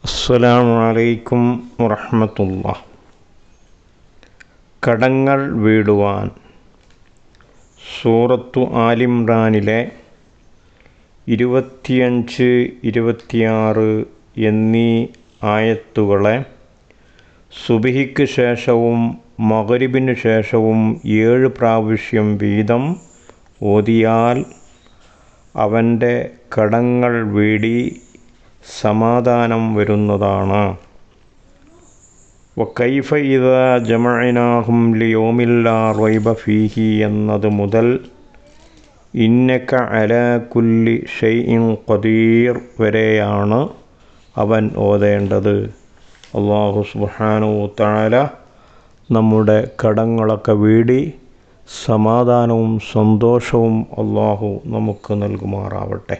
അസ്സലാമു അലൈക്കും വറഹ്മത്തുള്ളാഹി. കടങ്ങൾ വീടുവാൻ. സൂറത്തു ആലിംറാനിലെ 25, 26 എന്നീ ആയത്തുകളെ സുബ്ഹിക്ക് ശേഷവും മഗ്‌രിബിന് ശേഷവും 7 പ്രാവശ്യം വീതം ഓതിയാൽ അവൻ്റെ കടങ്ങൾ വീടി സമാധാനം വരുന്നതാണ്. വകൈഫ ഇദാ ജമഅനാഹും ലിയൗമിൻ ലാ റൈബ ഫീഹി എന്നത് മുതൽ ഇന്നക അലാ കുല്ലി ഷൈഇൻ ഖദീർ വരെയാണ് അവൻ ഓതേണ്ടത്. അല്ലാഹു സുബ്ഹാനഹു വ തആല നമ്മുടെ കടങ്ങളൊക്കെ വീടി സമാധാനവും സന്തോഷവും അല്ലാഹു നമുക്ക് നൽകുമാറാവട്ടെ.